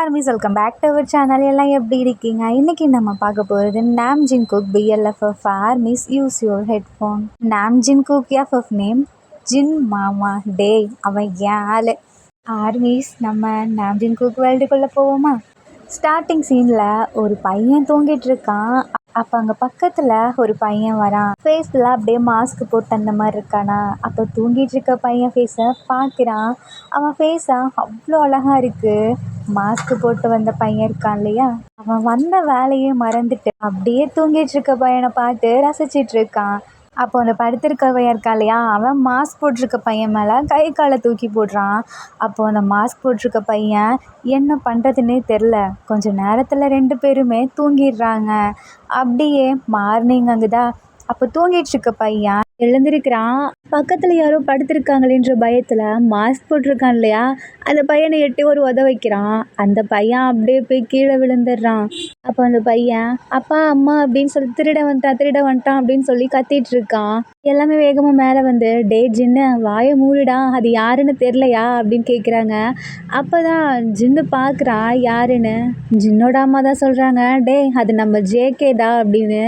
Armies welcome back to our channel. எல்லாம் எப்படி இருக்கீங்க? இன்னைக்கு நம்ம பார்க்க போகிறது நாம் Jungkook BLFF armies use your headphone. நாம் ஜின்குக் எஃப்எஃப் நேம் ஜின் மாமா டே அவன் ஏன் ஆளு. ஆர்மிஸ் நம்ம நாம் ஜின்குக் வேர்ல்டுக்குள்ளே போவோமா? ஸ்டார்டிங் சீனில் ஒரு பையன் தூங்கிட்டு இருக்கான். அப்போ அங்கே பக்கத்தில் ஒரு பையன் வரான். ஃபேஸில் அப்படியே மாஸ்க் போட்டு அந்த மாதிரி இருக்கானா. அப்போ தூங்கிட்டு இருக்க பையன் ஃபேஸை பார்க்குறான். அவன் ஃபேஸை அவ்வளோ அழகாக இருக்குது. மாஸ்க் போட்டு வந்த பையன் இருக்கான் இல்லையா, அவன் வந்த வேலையே மறந்துட்டு அப்படியே தூங்கிட்டு இருக்க பையனை பார்த்து ரசிச்சிட்டு இருக்கான். அப்போ அந்த படுத்திருக்க பையன் இருக்கான் இல்லையா, அவன் மாஸ்க் போட்டிருக்க பையன் மேலே கை காலை தூக்கி போடுறான். அப்போது அந்த மாஸ்க் போட்டிருக்க பையன் என்ன பண்ணுறதுன்னே தெரில. கொஞ்சம் நேரத்தில் 2 பேருமே தூங்கிடுறாங்க. அப்படியே மார்னிங் ஆகுதா. அப்போ தூங்கிட்டுருக்க பையன் எழுந்திருக்கிறான். பக்கத்தில் யாரோ படுத்திருக்காங்களேன்ற பயத்தில் மாஸ்க் போட்டிருக்கான் இல்லையா, அந்த பையனை எட்டி ஒரு உத வைக்கிறான். அந்த பையன் அப்படியே போய் கீழே விழுந்துடுறான். அப்போ அந்த பையன் அப்பா அம்மா அப்படின்னு சொல்லி திருட வந்துட்டான் அப்படின்னு சொல்லி கத்திட்டு இருக்கான். எல்லாமே வேகமாக மேலே வந்து டே ஜின்னு வாயை மூடிடா, அது யாருன்னு தெரிலையா அப்படின்னு கேட்குறாங்க. அப்போ தான் ஜின்னு பார்க்குறான் யாருன்னு. ஜின்னோட அம்மா தான் சொல்கிறாங்க, டே அது நம்ம ஜேகே தான் அப்படின்னு.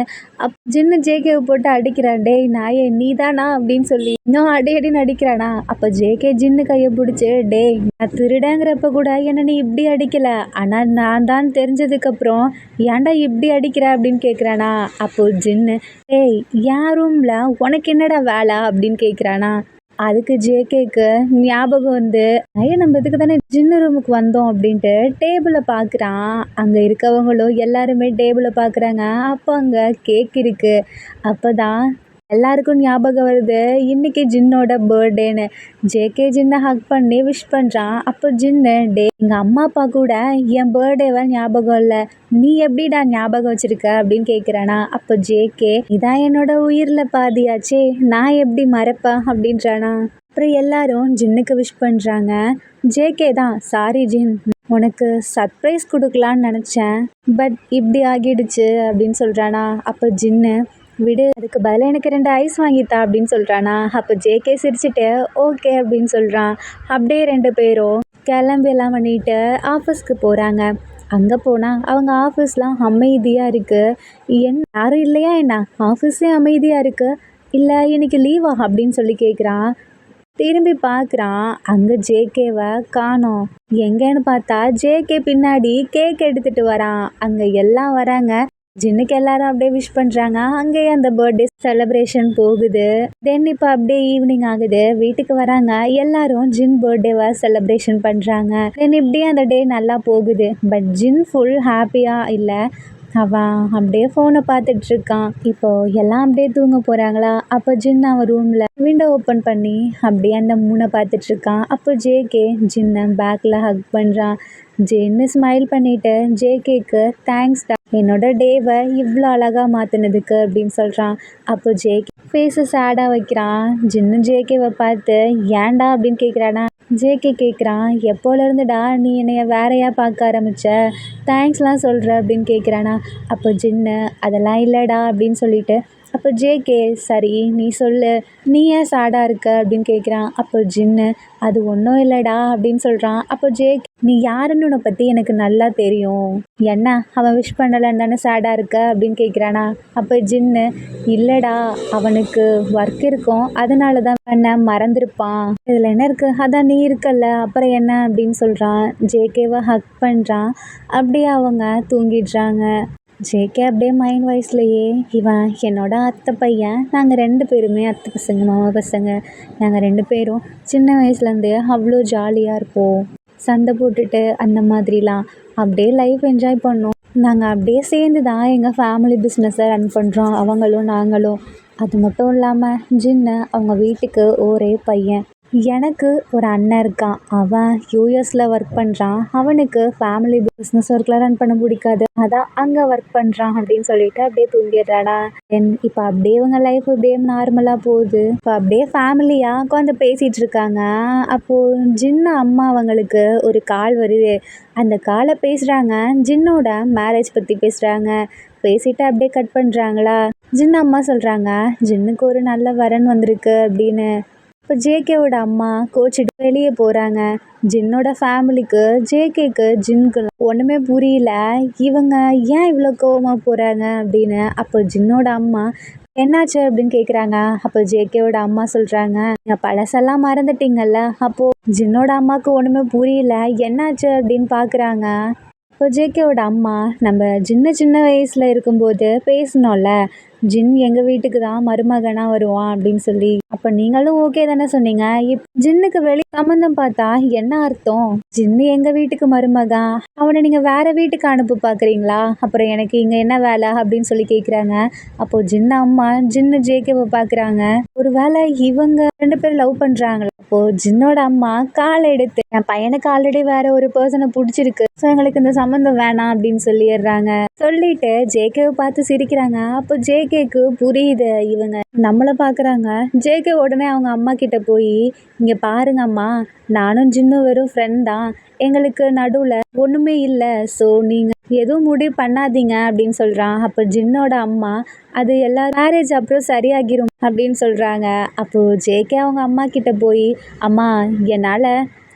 ஜின்னு ஜேகேவை போட்டு அடிக்கிறான். டே நாயே நீ தானா அப்படின்னு சொல்லி இன்னும் அடின்னு அடிக்கிறானா. அப்போ ஜேகே ஜின்னு கையை பிடிச்சி, டே நான் திருடங்கிறப்ப கூட என்ன நீ இப்படி அடிக்கலை, ஆனால் நான் தான் தெரிஞ்சதுக்கப்புறம் ஏன்டா இப்படி அடிக்கிற அப்படின்னு கேட்குறானா. அப்போ ஜின்னு, டேய் என் ரூமில் உனக்கு என்னடா வேலை அப்படின்னு கேட்குறானா. அதுக்கு ஜேகேக்கு ஞாபகம் வந்து நம்ம இதுக்கு தானே ஜின்னு ரூமுக்கு வந்தோம் அப்படின்ட்டு டேபிளை பார்க்குறான். அங்கே இருக்கவங்களும் எல்லாருமே டேபிளை பார்க்குறாங்க. அப்போ அங்கே கேக் இருக்குது. அப்போ தான் எல்லாருக்கும் ஞாபகம் வருது இன்னைக்கு ஜின்னோட பர்த்டேன்னு. ஜேகே ஜின்னை ஹக் பண்ணி விஷ் பண்ணுறான். அப்போ ஜின்னு, டே எங்கள் அம்மா அப்பா கூட என் பர்த்டேவை ஞாபகம் இல்லை, நீ எப்படிடா ஞாபகம் வச்சிருக்க அப்படின்னு கேட்குறானா. அப்போ ஜேகே, இதான் என்னோட உயிரில் பாதியாச்சே, நான் எப்படி மறப்பேன் அப்படின்றானா. அப்புறம் எல்லாரும் ஜின்னுக்கு விஷ் பண்ணுறாங்க. ஜேகே தான், சாரி ஜின், உனக்கு சர்ப்ரைஸ் கொடுக்கலான்னு நினச்சேன், பட் இப்படி ஆகிடுச்சு அப்படின்னு சொல்கிறானா. அப்போ ஜின்னு, விடு, அதுக்கு பதிலாக எனக்கு 2 ஐஸ் வாங்கித்தா அப்படின்னு சொல்கிறானா. அப்போ ஜேகே சிரிச்சுட்டு ஓகே அப்படின்னு சொல்கிறான். அப்படியே 2 பேரும் கிளம்பி எல்லாம் பண்ணிட்டு ஆஃபீஸ்க்கு போகிறாங்க. அங்கே போனால் அவங்க ஆஃபீஸ்லாம் அமைதியாக இருக்குது. யாரும் இல்லையா என்ன, ஆஃபீஸே அமைதியாக இருக்குது, இல்லை இன்னைக்கு லீவா அப்படின்னு சொல்லி கேட்குறான். திரும்பி பார்க்குறான், அங்கே ஜேகேவை காணோம். எங்கேன்னு பார்த்தா ஜேகே பின்னாடி கேக் எடுத்துகிட்டு வரான். அங்கே எல்லாம் வராங்க. ஜின்னுக்கு எல்லாரும் அப்படியே விஷ் பண்ணுறாங்க. அங்கேயே அந்த பர்த்டே செலிப்ரேஷன் போகுது. தென் இப்போ அப்படியே ஈவினிங் ஆகுது. வீட்டுக்கு வராங்க. எல்லாரும் ஜின் பர்த்டேவை செலிப்ரேஷன் பண்ணுறாங்க. தென் இப்படியே அந்த டே நல்லா போகுது. பட் ஜின் ஃபுல் ஹாப்பியாக இல்லை. அவன் அப்படியே ஃபோனை பார்த்துட்ருக்கான். இப்போது எல்லாம் அப்படியே தூங்க போகிறாங்களா. அப்போ ஜின் அவன் ரூமில் விண்டோ ஓப்பன் பண்ணி அப்படியே அந்த மூனை பார்த்துட்ருக்கான். அப்போ ஜேகே ஜின்னை பேக்கில் ஹக் பண்ணுறான். ஜின்னு ஸ்மைல் பண்ணிவிட்டு ஜேகேக்கு தேங்க்ஸ் டா, என்னோட டேவை இவ்வளோ அழகாக மாற்றினதுக்கு அப்படின்னு சொல்கிறான். அப்போ ஜேகே ஃபேஸை சேடாக வைக்கிறான். ஜின்னு ஜேகேவை பார்த்து ஏன்டா அப்படின்னு கேட்குறானா. ஜேகே கேட்குறான், எப்போலேருந்துடா நீ என்னைய வேறையாக பார்க்க ஆரம்பித்த, தேங்க்ஸ்லாம் சொல்கிற அப்படின்னு கேட்குறானா. அப்போ ஜின்னு, அதெல்லாம் இல்லைடா அப்படின்னு சொல்லிட்டு, அப்போ ஜேகே சரி நீ சொல்லு, நீ ஏன் சேடாக இருக்க அப்படின்னு கேட்குறான். அப்போ ஜின்னு, அது ஒன்றும் இல்லைடா அப்படின்னு சொல்கிறான். அப்போ ஜேகே, நீ யாருன்னு உன்னை பற்றி எனக்கு நல்லா தெரியும், என்ன அவன் விஷ் பண்ணலைன்னு தானே சேடாக இருக்க அப்படின்னு கேட்குறானா. அப்போ ஜின்னு, இல்லைடா அவனுக்கு ஒர்க் இருக்கும், அதனால தான் பண்ண மறந்துருப்பான், இதில் என்ன இருக்குது, அதான் நீ இருக்கல்ல அப்புறம் என்ன அப்படின்னு சொல்கிறான். ஜேகேவை ஹக் பண்ணுறான். அப்படியே அவங்க தூங்கிடுறாங்க. ஜேகே அப்படியே மைண்ட் வாய்ஸ்லையே, இவன் என்னோட அத்தை பையன், நாங்கள் 2 பேருமே அத்தை பசங்க மாமா பசங்க, நாங்கள் 2 பேரும் சின்ன வயசுலேருந்தே அவ்வளோ ஜாலியாக இருப்போம், சண்டை போட்டுட்டு அந்த மாதிரிலாம் அப்படியே லைஃப் என்ஜாய் பண்ணோம். நாங்கள் அப்படியே சேர்ந்து தான் எங்கள் ஃபேமிலி பிஸ்னஸை ரன் பண்ணுறோம், அவங்களும் நாங்களும். அது மட்டும் இல்லாமல் ஜின்னு அவங்க வீட்டுக்கு ஒரே பையன். எனக்கு ஒரு அண்ணன் இருக்கான். அவன் யூஎஸில் ஒர்க் பண்ணுறான். அவனுக்கு ஃபேமிலி பிஸ்னஸ் ஒர்க்லாம் ரன் பண்ண பிடிக்காது, அதான் அங்கே ஒர்க் பண்ணுறான் அப்படின்னு சொல்லிட்டு அப்படியே தூங்கிடுறாடா. தென் இப்போ அப்படியே இவங்க லைஃப் அப்படியே நார்மலாக போகுது. இப்போ அப்படியே ஃபேமிலியாக உட்காந்து பேசிகிட்டு இருக்காங்க. அப்போது ஜின்னு அம்மா அவங்களுக்கு ஒரு கால் வருது. அந்த காலை பேசுகிறாங்க. ஜின்னோட மேரேஜ் பற்றி பேசுகிறாங்க. பேசிட்டு அப்படியே கட் பண்ணுறாங்களா. ஜின்னு அம்மா சொல்கிறாங்க, ஜின்னுக்கு ஒரு நல்ல வரன் வந்திருக்கு அப்படின்னு. இப்போ ஜேகேவோட அம்மா கோச்சிட்டு வெளியே போகிறாங்க. ஜின்னோட ஃபேமிலிக்கு ஜேகேக்கு ஜின்னுக்கு ஒன்றுமே புரியல. இவங்க ஏன் இவ்வளோ கோவமாக போகிறாங்க அப்படின்னு. அப்போ ஜின்னோட அம்மா என்னாச்சு அப்படின்னு கேட்குறாங்க. அப்போ ஜேகேவோட அம்மா சொல்கிறாங்க, நீங்கள் பழசெல்லாம் மறந்துட்டீங்கல்ல. அப்போது ஜின்னோட அம்மாவுக்கு ஒன்றுமே புரியல, என்னாச்சு அப்படின்னு பார்க்குறாங்க. இப்போ ஜேகேவோட அம்மா, நம்ம சின்ன வயசில் இருக்கும்போது பேசணும்ல, ஜின் எங்கள் வீட்டுக்கு தான் மருமகனாக வருவான் அப்படின்னு சொல்லி. அப்போ நீங்களும் ஓகே தானே சொன்னீங்க. ஜின்னுக்கு வெளி சம்மந்தம் பார்த்தா என்ன அர்த்தம்? ஜின்னு எங்கள் வீட்டுக்கு மருமகன், அவனை நீங்கள் வேற வீட்டுக்கு அனுப்ப பார்க்குறீங்களா? அப்புறம் எனக்கு இங்கே என்ன வேலை அப்படின்னு சொல்லி கேட்குறாங்க. அப்போது ஜின்னு அம்மா ஜேகேவை பார்க்குறாங்க. ஒரு வேளை இவங்க 2 பேரும் லவ் பண்ணுறாங்களா? அப்போது ஜின்னோட அம்மா காலை எடுத்து, என் பையனுக்கு ஆல்ரெடி வேற ஒரு பர்சனை பிடிச்சிருக்கு, ஸோ எங்களுக்கு இந்த சம்மந்தம் வேணாம் அப்படின்னு சொல்லிடுறாங்க. சொல்லிட்டு ஜேகேவை பார்த்து சிரிக்கிறாங்க. அப்போ ஜேகேக்கு புரியுது இவங்க நம்மளை பார்க்குறாங்க. ஜேகே உடனே அவங்க அம்மா கிட்ட போய், இங்கே பாருங்க அம்மா, நானும் ஜின்னும் வெறும் ஃப்ரெண்ட் தான், எங்களுக்கு நடுவில் ஒன்றுமே இல்லை, ஸோ நீங்கள் எதுவும் முடிவு பண்ணாதீங்க அப்படின்னு சொல்கிறான். அப்போ ஜின்னோட அம்மா, அது எல்லா மேரேஜ் அப்புறம் சரியாகிரும் அப்படின்னு சொல்கிறாங்க. அப்போது ஜேகே அவங்க அம்மா கிட்ட போய், அம்மா என்னால்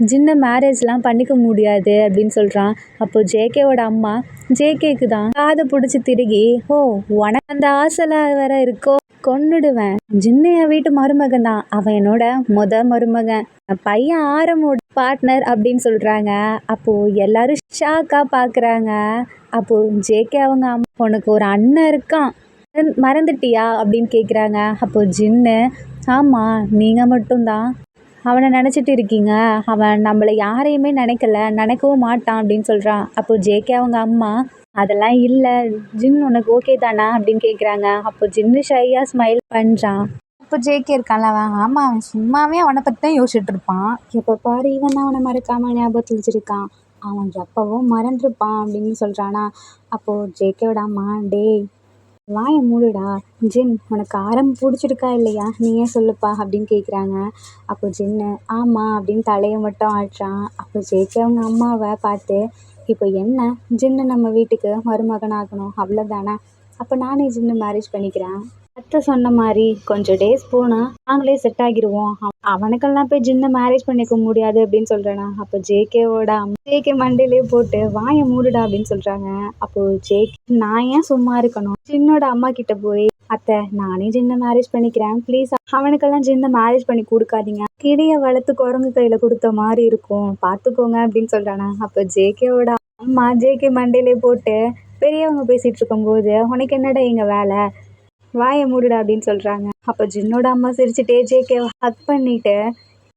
ஜின்னை மேரேஜ்லாம் பண்ணிக்க முடியாது அப்படின்னு சொல்கிறான். அப்போது ஜேகேவோட அம்மா ஜேகேக்கு தான் காதை பிடிச்சி திருகி, ஓ உனக்கு அந்த ஆசைலாம் வேற இருக்கோ, கொன்னுடுவேன், ஜின்னு என் வீட்டு மருமகன் தான், அவன் என்னோட மருமகன், பையன் ஆரமோட பார்ட்னர் அப்படின்னு சொல்கிறாங்க. அப்போது எல்லாரும் ஷாக்காக பார்க்குறாங்க. அப்போது ஜேகே அவங்க அம்மா, உனக்கு ஒரு அண்ணன் இருக்கான், மறந்துட்டியா அப்படின்னு கேட்குறாங்க. அப்போது ஜின்னு, ஆமாம் நீங்கள் மட்டும்தான் அவனை நினச்சிட்டு இருக்கீங்க, அவன் நம்மளை யாரையுமே நினைக்கவும் மாட்டான் அப்படின்னு சொல்கிறான். அப்போ ஜேகே அவங்க அம்மா, அதெல்லாம் இல்லை, ஜின் உனக்கு ஓகே தானா அப்படின்னு கேட்குறாங்க. அப்போ ஜின்னு ஷையாக ஸ்மைல் பண்ணுறான். இப்போ ஜேகே இருக்கான்ல, அவன் ஆமாம், அவன் சும்மாவே அவனை பற்றி தான் யோசிச்சுட்டு இருப்பான், எப்போ பாரு இவன் தான் அவனை மறக்காமல் ஞாபகத்தில் வச்சுருக்கான், அவன் எப்போவும் மறந்துருப்பான் அப்படின்னு சொல்கிறானா. அப்போது ஜேகேவோட அம்மா, டேய் வாயை மூடுடா, ஜின் உனக்கு ஆரம்பம் பிடிச்சிருக்கா இல்லையா, நீயே சொல்லுப்பா அப்படின்னு கேட்குறாங்க. அப்போ ஜின்னு ஆமாம் அப்படின்னு தலையை மட்டும் ஆட்டுறான். அப்போ ஜேகே அவங்க அம்மாவை பார்த்து, இப்போ என்ன, ஜின்னு நம்ம வீட்டுக்கு மருமகன் ஆகணும் அவ்வளோதானே, அப்போ நானே ஜின்னு மேரேஜ் பண்ணிக்கிறேன், அத்தை சொன்ன மாதிரி கொஞ்சம் டேஸ் போனால் நாங்களே செட் ஆகிடுவோம், அவனுக்கெல்லாம் போய் ஜின்னை மேரேஜ் பண்ணிக்க முடியாது அப்படின்னு சொல்கிறேன்னா. அப்போ ஜேகே மண்டையிலே போட்டு வாயை மூடுடா அப்படின்னு சொல்கிறாங்க. அப்போது ஜேகே, நான் ஏன் சும்மா இருக்கணும், ஜின்னோட அம்மா கிட்ட போய், அத்தை நானே ஜின்னை மேரேஜ் பண்ணிக்கிறேன், ப்ளீஸ் அவனுக்கெல்லாம் ஜின்னை மேரேஜ் பண்ணி கொடுக்காதீங்க, கிளியை வளர்த்து குரங்கு கையில் கொடுத்த மாதிரி இருக்கும், பார்த்துக்கோங்க அப்படின்னு சொல்கிறானா. அப்போ ஜேகேவோட அம்மா ஜேகே மண்டையிலே போட்டு, பெரியவங்க பேசிகிட்டு இருக்கும்போது உனக்கு என்னடா இங்கே வேலை, வாயை மூடுடா அப்படின்னு சொல்கிறாங்க. அப்போ ஜின்னோட அம்மா சிரிச்சுட்டே ஜேகே ஹக் பண்ணிட்டு,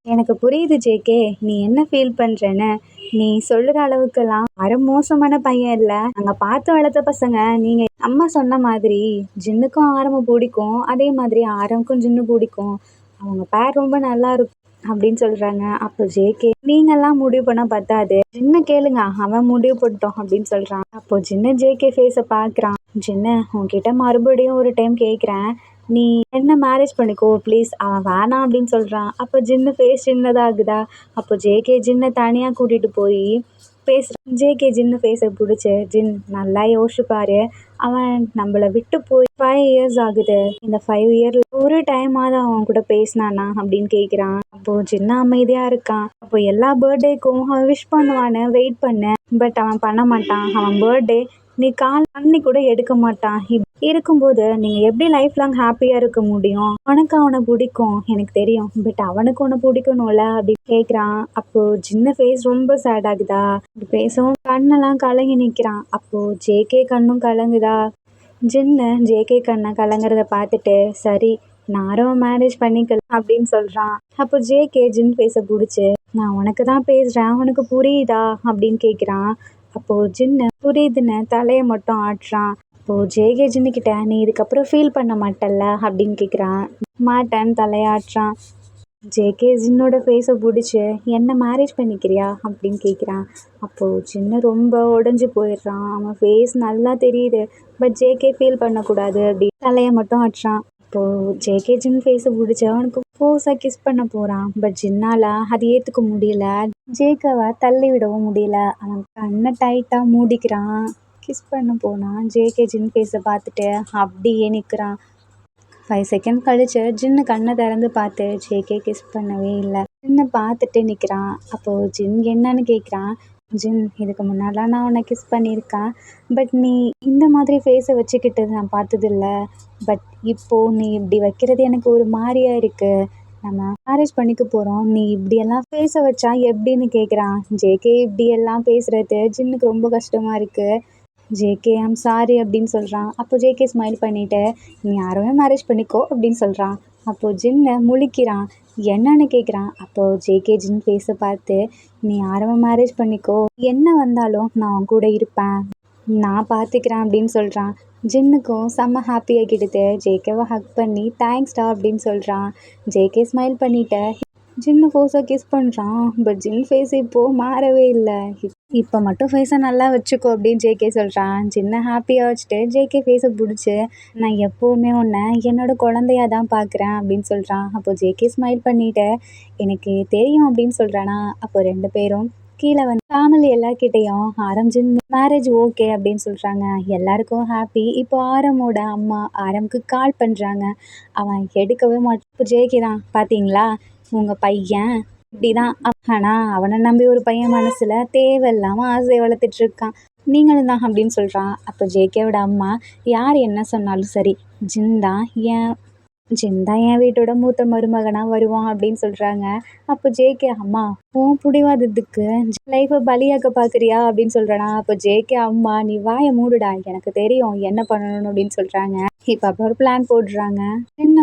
எனக்கு புரியுது ஜேகே நீ என்ன ஃபீல் பண்ணுறேன்னு, நீ சொல்கிற அளவுக்கெல்லாம் மோசமான பையன் இல்லை, நாங்கள் பார்த்து வளர்த்த பசங்க, நீங்கள் அம்மா சொன்ன மாதிரி ஜின்னுக்கும் ஆரம்பம் பிடிக்கும், அதே மாதிரி ஆரம்புக்கும் ஜின்னு பிடிக்கும், அவங்க பேர் ரொம்ப நல்லா இருக்கும் அப்படின்னு சொல்கிறாங்க. அப்போ ஜேகே, நீங்கள்லாம் முடிவு பண்ணால் பத்தாது, ஜின்னை கேளுங்க, அவன் முடிவு போட்டோம் அப்படின்னு சொல்கிறான். அப்போ ஜின்னு ஜேகே ஃபேஸை பார்க்குறான். ஜின்னு உன்கிட்ட மறுபடியும் ஒரு டைம் கேட்குறேன், நீ என்ன மேரேஜ் பண்ணிக்கோ ப்ளீஸ், அவன் வேணாம் அப்படின்னு சொல்கிறான். அப்போ ஜின்னு ஃபேஸ் சின்னதாகுதா. அப்போ ஜேகே ஜின்னை தனியாக கூட்டிகிட்டு போய் பேசுகிறான். ஜேகே ஜின்னு ஃபேஸை பிடிச்சி, ஜின் நல்லா யோசிச்சுப்பாரு, அவன் நம்மளை விட்டு போய் 5 இயர்ஸ் ஆகுது, இந்த 5 இயரில் ஒரு டைமாவது அவன் கூட பேசினானா அப்படின்னு கேட்குறான். அப்போது ஜின்னு அமைதியாக இருக்கான். அப்போ எல்லா பர்த்டேக்கும் அவன் விஷ் பண்ணுவான்னு வெயிட் பண்ணேன், பட் அவன் பண்ண மாட்டான், அவன் பர்த்டே நீ கால் பண்ணி கூட எடுக்க மாட்டான், இருக்கும்போது நீங்கள் எப்படி லைஃப் லாங் ஹாப்பியாக இருக்க முடியும், உனக்கு அவனை பிடிக்கும் எனக்கு தெரியும், பட் அவனுக்கு உன்னை பிடிக்கணும்ல அப்படின்னு கேட்குறான். அப்போது ஜின்ன ஃபேஸ் ரொம்ப சேட் ஆகுதா, பேசவும் கண்ணெல்லாம் கலங்கி நிற்கிறான். அப்போது ஜேகே கண்ணும் கலங்குதா. ஜின்னு ஜேகே கண்ணை கலங்குறத பார்த்துட்டு, சரி நானும் மேரேஜ் பண்ணிக்கலாம் அப்படின்னு சொல்கிறான். அப்போ ஜேகே ஜின் ஃபேஸை பிடிச்சி, நான் உனக்கு தான் பேசுகிறேன், உனக்கு புரியுதா அப்படின்னு கேட்குறான். அப்போது ஜின்னு புரியுதுன்னு தலையை மட்டும் ஆட்டுறான். அப்போது ஜேகே ஜின்னுக்கிட்ட, நீ இதுக்கப்புறம் ஃபீல் பண்ண மாட்டல்ல அப்படின்னு கேட்குறான். மாட்டேன்னு தலையாட்டுறான். ஜேகே ஜின்னோட ஃபேஸை பிடிச்சி, என்ன மேரேஜ் பண்ணிக்கிறியா அப்படின்னு கேட்குறான். அப்போது ஜின்னு ரொம்ப உடஞ்சி போயிடுறான். அவன் ஃபேஸ் நல்லா தெரியுது, பட் ஜேகே ஃபீல் பண்ணக்கூடாது அப்படின்னு தலையை மட்டும் ஆட்டுறான். அப்போது ஜேகே ஜின் ஃபேஸை பிடிச்சி அவனுக்கு ஃபோர்ஸாக கிஸ் பண்ண போகிறான். பட் ஜின்னால் அது ஏற்றுக்க முடியல, ஜேகேவை தள்ளி விடவும் முடியல, அவன் கண்ணை டைட்டாக மூடிக்கிறான். கிஸ் பண்ண போனால் ஜேகே ஜின் ஃபேஸை பார்த்துட்டு அப்படியே நிற்கிறான். 5 செகண்ட் கழிச்சு ஜின்னு கண்ணை திறந்து பார்த்து ஜேகே கிஸ் பண்ணவே இல்லை. ஜின்னை பார்த்துட்டு நிற்கிறான். அப்போது ஜின் என்னன்னு கேட்குறான். ஜின், இதுக்கு முன்னாடிலாம் நான் உன்னை கிஸ் பண்ணியிருக்கேன். பட் நீ இந்த மாதிரி ஃபேஸை வச்சுக்கிட்டு நான் பார்த்ததில்ல. பட் இப்போது நீ இப்படி வைக்கிறது எனக்கு ஒரு மாதிரியா இருக்குது. நம்ம மேரேஜ் பண்ணிக்க போகிறோம். நீ இப்படியெல்லாம் ஃபேஸை வச்சா எப்படின்னு கேட்குறான். ஜேகே இப்படியெல்லாம் பேசுகிறது ஜின்னுக்கு ரொம்ப கஷ்டமாக இருக்குது. ஜேகே ஐம் சாரி அப்படின்னு சொல்கிறான். அப்போ ஜேகே ஸ்மைல் பண்ணிவிட்டு நீ யாருமே மேரேஜ் பண்ணிக்கோ அப்படின்னு சொல்கிறான். அப்போது ஜின்னை முழிக்கிறான். என்னன்னு கேட்குறான். அப்போது ஜேகே ஜின் ஃபேஸை பார்த்து நீ யாருமே மேரேஜ் பண்ணிக்கோ, என்ன வந்தாலும் நான் உன் கூட இருப்பேன், நான் பார்த்துக்கிறேன் அப்படின்னு சொல்கிறான். ஜின்னுக்கும் செம்ம ஹாப்பியாகிடுது. ஜேகேவை ஹக் பண்ணி தேங்க்ஸ்டா அப்படின்னு சொல்கிறான். ஜேகே ஸ்மைல் பண்ணிவிட்டு ஜின்னு ஃபோஸை கிஸ் பண்ணுறான். பட் ஜின் ஃபேஸ் இப்போது மாறவே இல்லை. இப்போ மட்டும் ஃபேஸை நல்லா வச்சுக்கோ அப்படின்னு ஜேகே சொல்கிறான். ஜின்னை ஹாப்பியாக வச்சுட்டு ஜேகே ஃபேஸை பிடிச்சி நான் எப்போவுமே உன்னை என்னோடய குழந்தையாக தான் பார்க்குறேன் அப்படின்னு சொல்கிறான். அப்போது ஜேகே ஸ்மைல் பண்ணிவிட்டு எனக்கு தெரியும் அப்படின்னு சொல்கிறானா. அப்போ 2 பேரும் கீழே வந்து ஃபேமிலி எல்லார்கிட்டையும் ஆரம் ஜின் மேரேஜ் ஓகே அப்படின்னு சொல்கிறாங்க. எல்லாருக்கும் ஹாப்பி. இப்போ ஆரமோட அம்மா ஆரம்க்கு கால் பண்ணுறாங்க. அவன் எடுக்கவே மாட்டான். இப்போ ஜேகே தான் பார்த்தீங்களா உங்கள் பையன் இப்படி தான், ஆனால் அவனை நம்பி ஒரு பையன் மனசில் தேவையில்லாமல் ஆசையை வளர்த்துட்ருக்கான், நீங்களும் தான் அப்படின்னு சொல்கிறான். அப்போ ஜேகேவோட அம்மா யார் என்ன சொன்னாலும் சரி ஜின் தான் என் வீட்டோட மூத்த மருமகனாக வருவான் அப்படின்னு சொல்கிறாங்க. அப்போ ஜேகே அம்மா உன் பிடிவாதத்துக்கு லைஃப்பை பலியாக்க பார்க்குறியா அப்படின்னு சொல்கிறானா. அப்போ ஜேகே அம்மா நீ வாயை மூடுடா, எனக்கு தெரியும் என்ன பண்ணணும் அப்படின்னு சொல்கிறாங்க. இப்போ அப்போ ஒரு பிளான் போடுறாங்க.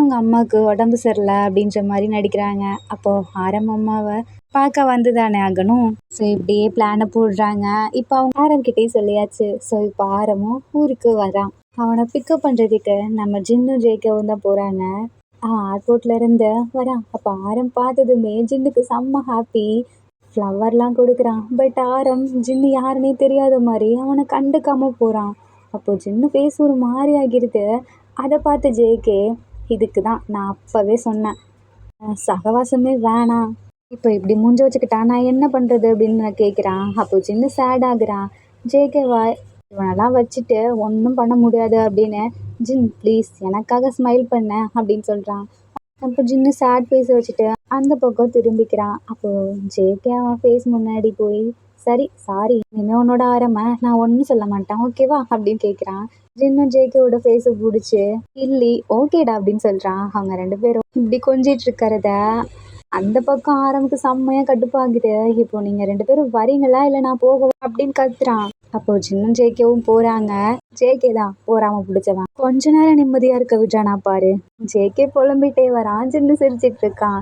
அவங்க அம்மாவுக்கு உடம்பு சரியில்லை அப்படின்ற மாதிரி நடிக்கிறாங்க. அப்போது ஆரம் அம்மாவை பார்க்க வந்து தானே ஆகணும். ஸோ இப்படியே பிளானை போடுறாங்க. இப்போ அவங்க ஆரம்கிட்டே சொல்லியாச்சு. ஸோ இப்போ ஆரமும் ஊருக்கு வரான். அவனை பிக்கப் பண்ணுறதுக்கு நம்ம ஜின்னு ஜேகேவும் தான் போகிறாங்க. அவன் ஏர்போர்ட்லேருந்து வரான். அப்போ ஆரம் பார்த்ததுமே ஜின்னுக்கு செம்ம ஹாப்பி. ஃப்ளவர்லாம் கொடுக்குறான். பட் ஆரம் ஜின்னு யாருன்னே தெரியாத மாதிரி அவனை கண்டுக்காமல் போகிறான். அப்போது ஜின்னு ஃபேஸ் ஒரு மாதிரி ஆகிடுது. அதை பார்த்து ஜேகே இதுக்கு தான் நான் அப்போவே சொன்னேன் சகவாசமே வேணாம், இப்போ இப்படி மூஞ்ச வச்சுக்கிட்டா நான் என்ன பண்ணுறது அப்படின்னு நான் கேட்குறான். அப்போ ஜின்னு சேட் ஆகுறான். ஜேகேவா இவனெல்லாம் வச்சுட்டு ஒன்றும் பண்ண முடியாது அப்படின்னு ஜின் ப்ளீஸ் எனக்காக ஸ்மைல் பண்ண அப்படின்னு சொல்கிறான். அப்போ ஜின்னு சேட் ஃபேஸை வச்சுட்டு அந்த பக்கம் திரும்பிக்கிறான். அப்போது ஜேகே அவன் ஃபேஸ் முன்னாடி போய் சரி சாரி இனிமேல் உன்னோட ஆரம்ப நான் ஒன்றும் சொல்ல மாட்டேன் ஓகேவா அப்படின்னு கேட்குறான். ஜின்னு ஜேகேவோட ஃபேஸை பிடிச்சி இல்லி ஓகேடா அப்படின்னு சொல்கிறான். அவங்க 2 பேரும் இப்படி கொஞ்சிட்டு இருக்கிறத அந்த பக்கம் ஆரம்புக்கு செம்மையாக கடுப்பாகுது. இப்போ நீங்கள் 2 பேரும் வரீங்களா இல்லை நான் போகவா அப்படின்னு கத்துறான். அப்போ ஜின்னும் ஜேகேவும் போகிறாங்க. ஜேகே தான் போறாமல் பிடிச்சவன், கொஞ்ச நேரம் நிம்மதியாக இருக்க விட்றானா பாரு. ஜேகே புலம்பிட்டே வரான். ஜின்னு சிரிச்சிட்டு இருக்கான்.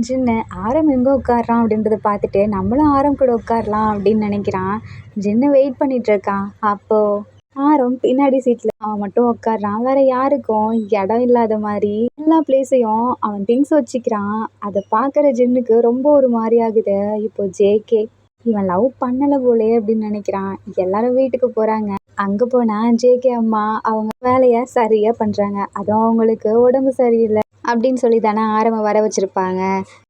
ஜின்னு ஆரம் எங்கே உட்காடுறான் அப்படின்றத பார்த்துட்டு நம்மளும் ஆரம் கூட உட்காரலாம் அப்படின்னு நினைக்கிறான். ஜின்னு வெயிட் பண்ணிட்டு இருக்கான். அப்போது ஆரம் பின்னாடி சீட்டில் அவன் மட்டும் உட்காடுறான். வேற யாருக்கும் இடம் இல்லாத மாதிரி எல்லா பிளேஸையும் அவன் திங்ஸ் வச்சுக்கிறான். அதை பார்க்குற ஜின்னுக்கு ரொம்ப ஒரு மாதிரி ஆகுது. இப்போ ஜேகே இவன் லவ் பண்ணலை போலே அப்படின்னு நினைக்கிறான். எல்லாரும் வீட்டுக்கு போகிறாங்க. அங்கே போனால் ஜேகே அம்மா அவங்க வேலையை சரியாக பண்ணுறாங்க. அதுவும் அவங்களுக்கு உடம்பு சரியில்லை அப்படின்னு சொல்லி தானே ஆரம்ப வர வச்சுருப்பாங்க.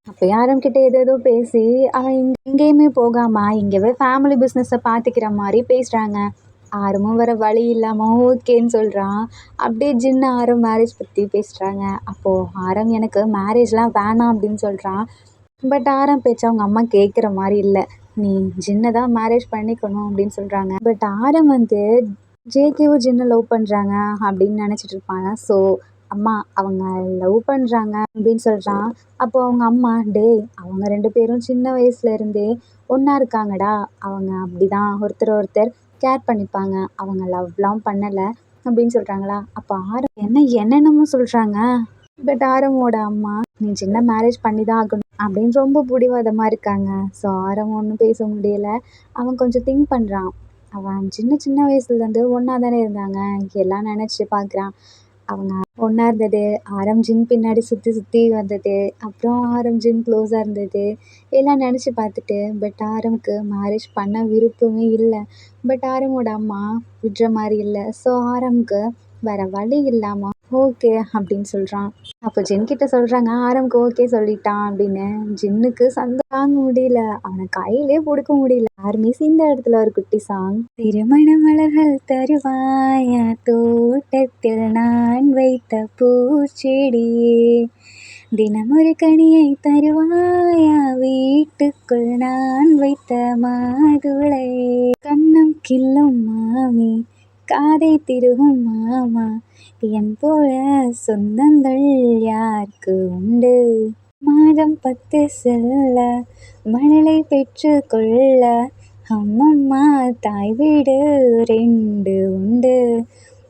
அப்போ ஆரம்பிக்கிட்ட ஏதோ பேசி அவன் எங்கேயுமே போகாமல் இங்கேவே ஃபேமிலி பிஸ்னஸை பார்த்துக்கிற மாதிரி பேசுகிறாங்க. ஆரமும் வர வழி இல்லாமல் ஓகேன்னு சொல்கிறான். அப்படியே ஜின்னு ஆரம் மேரேஜ் பற்றி பேசுகிறாங்க. அப்போது ஆரம் எனக்கு மேரேஜ்லாம் வேணாம் அப்படின்னு சொல்கிறான். பட் ஆரம் பேச்சு அவங்க அம்மா கேட்குற மாதிரி இல்லை. நீ ஜின்னை தான் மேரேஜ் பண்ணிக்கணும் அப்படின்னு சொல்கிறாங்க. பட் ஆரம் வந்து ஜேகேவும் ஜின்னை லவ் பண்ணுறாங்க அப்படின்னு நினச்சிட்டு இருப்பாங்க. ஸோ அம்மா அவங்க லவ் பண்ணுறாங்க அப்படின்னு சொல்கிறான். அப்போ அவங்க அம்மா அவங்க 2 பேரும் சின்ன வயசுலேருந்தே ஒன்றா இருக்காங்கடா, அவங்க அப்படி தான் ஒருத்தர் கேர் பண்ணிப்பாங்க, அவங்க லவ்லாம் பண்ணலை அப்படின்னு சொல்கிறாங்களா. அப்போ ஆரம் என்னென்னமோ சொல்கிறாங்க. பட் ஆரமோட அம்மா நீ சின்ன மேரேஜ் பண்ணி தான் ஆகணும் அப்படின்னு ரொம்ப பிடிவாதமாக இருக்காங்க. ஸோ ஆரம் ஒன்றும் பேச முடியலை. அவன் கொஞ்சம் திங்க் பண்ணுறான். அவன் சின்ன வயசுலேருந்து ஒன்றா தானே இருந்தாங்க, எல்லாம் நினச்சி பார்க்குறான். அவங்க ஒன்றா இருந்தது, ஆரம் ஜின் பின்னாடி சுற்றி வந்தது, அப்புறம் ஆரம் ஜின் க்ளோஸாக இருந்தது, எல்லாம் நினச்சி பார்த்துட்டு பட் ஆரமுக்கு மேரேஜ் பண்ண விருப்பமே இல்லை. பட் ஆரமோட அம்மா விடுற மாதிரி இல்லை. ஸோ ஆரமுக்கு வேறு வழி இல்லாமல் ஓகே அப்படின்னு சொல்கிறான். அப்போ ஜின் கிட்ட சொல்கிறாங்க ஆரம்க்கு ஓகே சொல்லிட்டான் அப்படின்னு. ஜின்னுக்கு சந்தோஷம் தாங்க முடியல, அவனை கையிலே பிடிக்க முடியல. ஆர்மிஸ் இந்த இடத்துல ஒரு குட்டி சாங். திருமண மலர்கள் தருவாயா தோட்டத்தில் நான் வைத்த பூச்செடியே, தினமொரு கனியை தருவாயா வீட்டுக்குள் நான் வைத்த மாதுளை, கண்ணம் கிள்ளும் மாமி காதை திருகும் மாமா, என் போல சொந்தங்கள் யாருக்கு உண்டு, மாதம் 10 செல்ல மழலை பெற்று கொள்ள அம்மம்மா தாய் வீடு 2 உண்டு,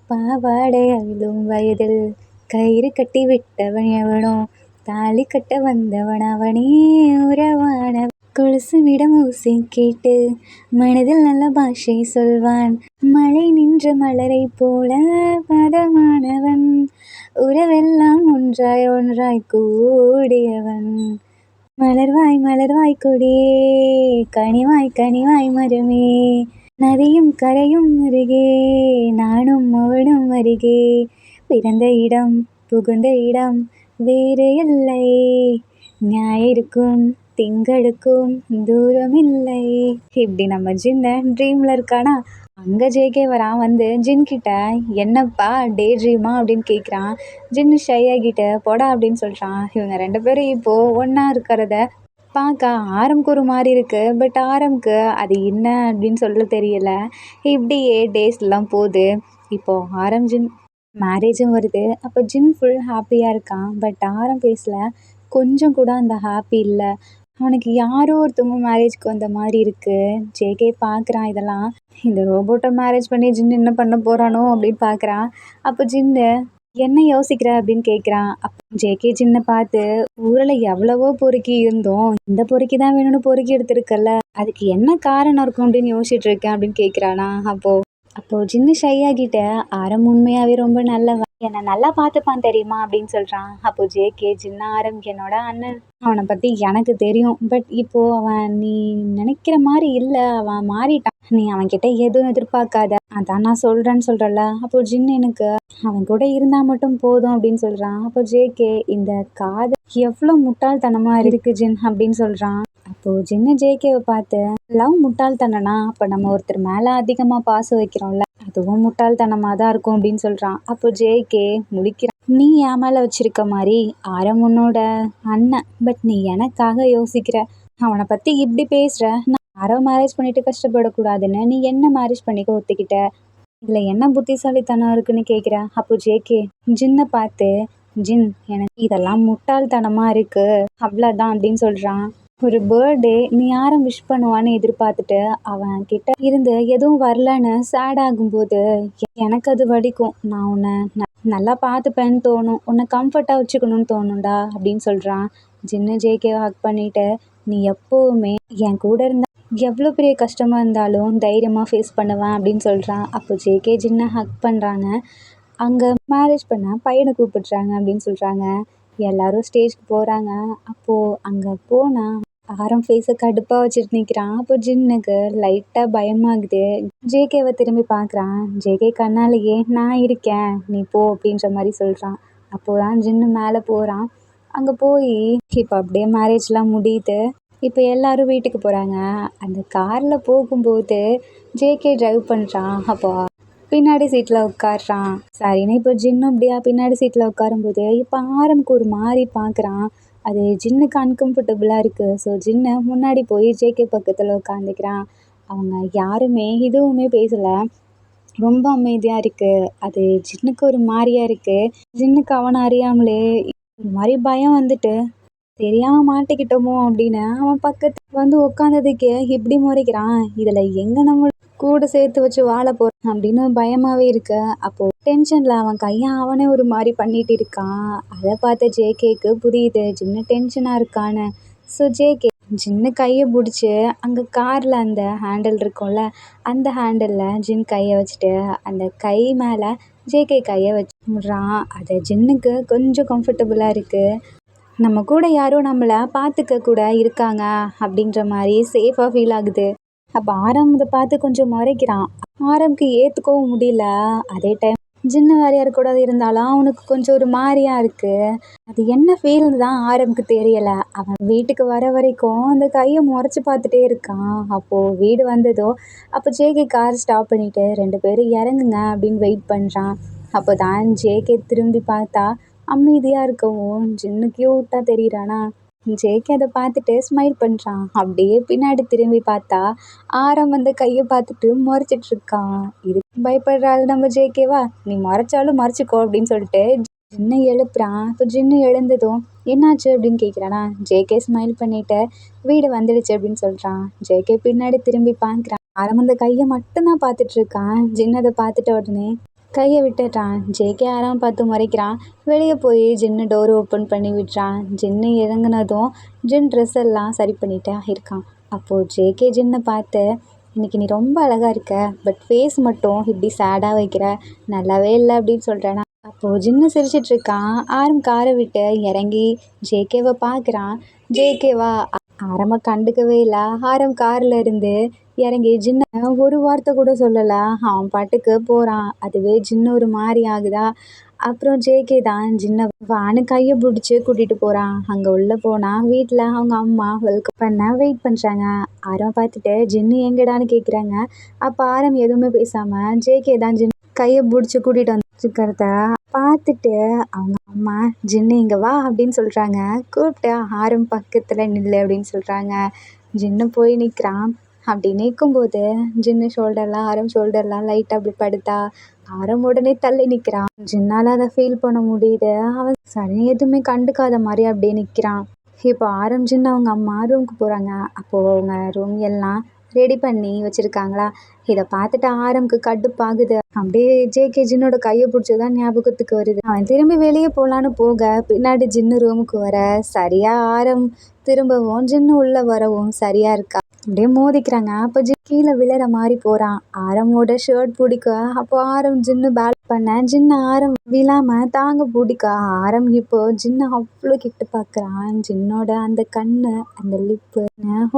பாவாடை அள்ளும் வயதில் கயிறு கட்டி விட்டவன் எவனோ, தாலி கட்ட வந்தவன் அவனே உறவான, கொலுசுமிடம் ஊசி கேட்டு மனதில் நல்ல பாஷை சொல்வான், மழை நின்ற மலரை போல பதமானவன், உறவெல்லாம் ஒன்றாய் ஒன்றாய் கூடியவன், மலர்வாய் மலர்வாய் கொடியே கனிவாய் கனிவாய் மரமே, நதியும் கரையும் அருகே நானும் அவனும் அருகே, பிறந்த இடம் புகுந்த இடம் வேறு இல்லை, ஞாயிறுக்கும் திங்களுக்கும் தூரம் இல்லை. இப்படி நம்ம ஜின்ன ட்ரீமில் இருக்கானா. அங்கே ஜேகே வரான். வந்து ஜின் கிட்ட என்னப்பா டே ட்ரீமா அப்படின்னு கேட்குறான். ஜின்னு ஷை ஆகிட்டு போடா அப்படின்னு சொல்கிறான். இவங்க 2 பேரும் இப்போது ஒன்றா இருக்கிறத பார்க்க ஆரம்க்கு ஒரு மாதிரி இருக்குது. பட் ஆரம்க்கு அது என்ன அப்படின்னு சொல்ல தெரியல. இப்படியே டேஸ்லாம் போகுது. இப்போது ஆரம் ஜின் மேரேஜும் வருது. அப்போ ஜின் ஃபுல் ஹாப்பியாக இருக்கான். பட் ஆரம் ஃபேஸில் கொஞ்சம் கூட அந்த ஹாப்பி இல்லை. அவனுக்கு யாரோ ஒருத்தவங்க மேரேஜ்க்கு வந்த மாதிரி இருக்குது. ஜேகே பார்க்குறான் இதெல்லாம். இந்த ரோபோட்டை மேரேஜ் பண்ணி ஜின் என்ன பண்ண போகிறானோ அப்படின்னு பார்க்குறான். அப்போ ஜின்னு என்ன யோசிக்கிற அப்படின்னு கேட்குறான். அப்போ ஜேகே ஜின்னை பார்த்து ஊரில் எவ்வளவோ பொறுக்கி இருந்தோம், இந்த பொறுக்கி தான் வேணும்னு பொறுக்கி எடுத்துருக்கல, அதுக்கு என்ன காரணம் இருக்கும் அப்படின்னு யோசிச்சுட்டு இருக்கேன் அப்படின்னு கேட்குறானா. அப்போது ஜின்னு ஷை ஆகிட்ட ஆரம் உண்மையாகவே ரொம்ப நல்லவன், என்னை நல்லா பார்த்துப்பான் தெரியுமா அப்படின்னு சொல்கிறான். அப்போது ஜேகே ஜின்னா ஆரம் என்னோட அண்ணன், அவனை பற்றி எனக்கு தெரியும். பட் இப்போது அவன் நீ நினைக்கிற மாதிரி இல்லை, அவன் மாறிட்டான். நீ அவன்கிட்ட எதுவும் எதிர்பார்க்காத, அதான் நான் சொல்கிறேன்னு சொல்கிறல்ல. அப்போது ஜின் எனக்கு அவன் கூட இருந்தால் மட்டும் போதும் அப்படின்னு சொல்கிறான். அப்போ ஜேகே இந்த காதல் எவ்வளோ முட்டாள்தனமாக இருக்குது ஜின் அப்படின்னு சொல்கிறான். அப்போது ஜின்னு ஜேகேவை பார்த்து லவ் முட்டாள்தனனா, அப்போ நம்ம ஒருத்தர் மேலே அதிகமாக பாசம் வைக்கிறோம்ல, அதுவும் முட்டாள்தனமாக தான் இருக்கும் அப்படின்னு சொல்கிறான். அப்போ ஜேகே முடிக்கிறான். நீ என் மேலே வச்சிருக்க மாதிரி ஆரம் உன்னோட அண்ணன், பட் நீ எனக்காக யோசிக்கிற, அவனை பற்றி இப்படி பேசுகிற, நான் யாரோ மேரேஜ் பண்ணிட்டு கஷ்டப்படக்கூடாதுன்னு நீ என்ன மேரேஜ் பண்ணிக்க ஒத்துக்கிட்ட, இதில் என்ன புத்திசாலித்தனம் இருக்குன்னு கேட்குற. அப்போ ஜேகே ஜின்னை பார்த்து ஜின் எனக்கு இதெல்லாம் முட்டாள்தனமாக இருக்குது அவ்வளோதான் அப்படின்னு சொல்கிறான். ஒரு பர்த்டே நீ யாரை விஷ் பண்ணுவான்னு எதிர்பார்த்துட்டு அவன் கிட்ட இருந்து எதுவும் வரலன்னு சேட் ஆகும்போது எனக்கு அது வலிக்கும். நான் உன்னை நல்லா பார்த்துப்பேன்னு தோணும், உன்னை கம்ஃபர்ட்டாக வச்சுக்கணும்னு தோணும்டா அப்படின்னு சொல்கிறான். ஜின்னு ஜேகேவை ஹக் பண்ணிவிட்டு நீ எப்போவுமே என் கூட இருந்தால் எவ்வளோ பெரிய கஷ்டமாக இருந்தாலும் தைரியமாக ஃபேஸ் பண்ணுவேன் அப்படின்னு சொல்கிறான். அப்போ ஜேகே ஜின்னை ஹக் பண்ணுறாங்க. அங்கே மேரேஜ் பண்ண பையனை கூப்பிடுறாங்க அப்படின்னு சொல்கிறாங்க. எல்லாரும் ஸ்டேஜ்க்கு போகிறாங்க. அப்போது அங்கே போனால் ஆரம் ஃபேஸை கடுப்பாக வச்சுட்டு நிற்கிறான். அப்போ ஜின்னுக்கு லைட்டாக பயமாகுது. ஜேகேவை திரும்பி பார்க்குறான். ஜேகே கண்ணாலேயே நான் இருக்கேன் நீ போ அப்படின்ற மாதிரி சொல்கிறான். அப்போது தான் ஜின்னு மேலே போகிறான். அங்கே போய் இப்போ அப்படியே மேரேஜ்லாம் முடியுது. இப்போ எல்லோரும் வீட்டுக்கு போகிறாங்க. அந்த காரில் போகும்போது ஜேகே ட்ரைவ் பண்ணுறான். அப்போ பின்னாடி சீட்டில் உட்காடுறான். சரின்னு இப்போ ஜின்னும் அப்படியா பின்னாடி சீட்டில் உட்காரும்போது இப்போ ஆரம்க்கு ஒரு மாதிரி பார்க்குறான். அது ஜின்னுக்கு அன்கம்ஃபர்டபுளாக இருக்குது. ஸோ ஜின்னை முன்னாடி போய் ஜேகே பக்கத்தில் உட்காந்துக்கிறான். அவங்க யாருமே எதுவுமே பேசலை, ரொம்ப அமைதியாக இருக்குது. அது ஜின்னுக்கு ஒரு மாதிரியாக இருக்குது. ஜின்னுக்கு அவனை அறியாமலே ஒரு மாதிரி பயம் வந்துட்டு தெரியாமல் மாட்டிக்கிட்டோமோ அப்படின்னு அவன் பக்கத்தில் வந்து உட்காந்ததுக்கே இப்படி முறைக்கிறான். இதில் எங்கே நம்ம கூட சேர்த்து வச்சு வாழ போகிறான் அப்படின்னு பயமாகவே இருக்கு. அப்போது டென்ஷனில் அவன் கையை அவனே ஒரு மாதிரி பண்ணிட்டு இருக்கான். அதை பார்த்த ஜேகேக்கு புரியுது ஜின்னு டென்ஷனாக இருக்கான்னு. ஸோ ஜேகே ஜின்னு கையை பிடிச்சி அங்கே காரில் அந்த ஹேண்டில் இருக்கும்ல, அந்த ஹேண்டிலில் ஜின் கையை வச்சுட்டு அந்த கை மேலே ஜேகே கையை வச்சு விட்றான். அது ஜின்னுக்கு கொஞ்சம் கம்ஃபர்டபுளாக இருக்குது. நம்ம கூட யாரோ நம்மளை பார்த்துக்க கூட இருக்காங்க அப்படின்ற மாதிரி சேஃபாக ஃபீல் ஆகுது. அப்போ ஆரம் இதை பார்த்து கொஞ்சம் முறைக்கிறான். ஆரம்க்கு ஏற்றுக்கவும் முடியல. அதே டைம் ஜின்னு வேறு யார் கூடவாது இருந்தாலும் அவனுக்கு கொஞ்சம் ஒரு மாதிரியா இருக்குது. அது என்ன ஃபீல்னு தான் ஆரம்புக்கு தெரியலை. அவன் வீட்டுக்கு வர வரைக்கும் அந்த கையை முறைச்சி பார்த்துட்டே இருக்கான். அப்போது வீடு வந்ததோ அப்போ ஜேகே கார் ஸ்டாப் பண்ணிவிட்டு 2 பேரும் இறங்குங்க அப்படின்னு வெயிட் பண்ணுறான். அப்போ தான் ஜேகே திரும்பி பார்த்தா அமைதியாக இருக்கவும் ஜின்னு க்யூட்டாக தெரியுறானா. ஜேகே அதை பார்த்துட்டு ஸ்மைல் பண்ணுறான். அப்படியே பின்னாடி திரும்பி பார்த்தா ஆரம் வந்து கையை பார்த்துட்டு முறைச்சிட்டு இருக்கான். இதுக்கு பயப்படுற ஆள் நம்ம ஜேகேவா? நீ முறைச்சாலும் மறைச்சிக்கோ அப்படின்னு சொல்லிட்டு ஜின்னு எழுப்புறான். இப்போ ஜின்னு எழுந்ததும் என்னாச்சு அப்படின்னு கேட்குறானா. ஜேகே ஸ்மைல் பண்ணிட்டு வீடு வந்துடுச்சு அப்படின்னு சொல்கிறான். ஜேகே பின்னாடி திரும்பி பார்க்குறான். ஆரம் அந்த கையை மட்டும்தான் பார்த்துட்டு இருக்கான். ஜின்னு அதை பார்த்துட்ட உடனே கையை விட்டுட்டான். ஜேகே ஆரம் பார்த்து முறைக்கிறான். வெளியே போய் ஜின்னு டோர் ஓப்பன் பண்ணி விட்டுறான். ஜின்னு இறங்குனதும் ஜின் ட்ரெஸ் எல்லாம் சரி பண்ணிட்டு இருக்கான். அப்போது ஜேகே ஜின்னை பார்த்து இன்னைக்கு நீ ரொம்ப அழகாக இருக்க, பட் ஃபேஸ் மட்டும் இப்படி சேடாக வைக்கிற, நல்லாவே இல்லை அப்படின்னு சொல்கிறேன்னா. அப்போது ஜின்னு சிரிச்சிட்டு இருக்கான். ஆரம் காரை விட்டு இறங்கி ஜேகேவை பார்க்குறான். ஜேகேவா ஆரம்ப கண்டுக்கவே இல்லை. ஆரம் காரில் இருந்து இறங்கி ஜின்னை ஒரு வார்த்தை கூட சொல்லலை. அவன் பாட்டுக்கு போகிறான். அதுவே ஜின்னு ஒரு மாதிரி ஆகுதா. அப்புறம் ஜேகே தான் ஜின்னை வானு கையை பிடிச்சி கூட்டிகிட்டு போகிறான். அங்கே உள்ளே போனால் வீட்டில் அவங்க அம்மா வெல்கம் பண்ண வெயிட் பண்ணுறாங்க. ஆரம் பார்த்துட்டு ஜின்னு எங்கடான்னு கேட்குறாங்க. அப்போ ஆரம் எதுவுமே பேசாமல் ஜேகே தான் ஜின் கையை பிடிச்சி கூட்டிகிட்டு வந்துருக்கிறத பார்த்துட்டு அவங்க அம்மா ஜின்னு இங்கே வா அப்படின்னு சொல்கிறாங்க. கூப்பிட்டு ஆரம் பக்கத்தில் நில்லு அப்படின்னு சொல்கிறாங்க. ஜின்னு போய் நிற்கிறான். அப்படி நிற்கும்போது ஜின்னு ஆரம் ஷோல்டர்லாம் லைட்டாக அப்படி படுத்தா ஆரம் உடனே தள்ளி நிற்கிறான். ஜின்னால் அதை ஃபீல் பண்ண முடியுது. அவன் சரி எதுவுமே கண்டுக்காத மாதிரி அப்படியே நிற்கிறான். இப்போ ஆரம் ஜின்னு அவங்க அம்மா ரூமுக்கு போகிறாங்க. அப்போது அவங்க ரூம் எல்லாம் ரெடி பண்ணி வச்சுருக்காங்களா. இதை பார்த்துட்டு ஆரம்க்கு கடுப்பாகுது. அப்படியே ஜேகே ஜின்னோட கையை பிடிச்சதான் ஞாபகத்துக்கு வருது. அவன் திரும்பி வெளியே போகலான்னு போக பின்னாடி ஜின்னு ரூமுக்கு வர சரியாக ஆரம் திரும்பவும் ஜின்னு உள்ளே வரவும் சரியாக இருக்கா. அப்படியே மோதிக்கிறாங்க. அப்போ கீழே விழற மாதிரி போகிறான். ஆரமோட ஷர்ட் பிடிக்க அப்போ ஆரம் ஜின்னு பேல் பண்ண ஜின்னு ஆரம் விழாமல் தாங்க பிடிக்க ஆரம் இப்போ ஜின்னு அவ்வளோ கிட்ட பார்க்குறான். ஜின்னோட அந்த கண்ணு அந்த லிப்பு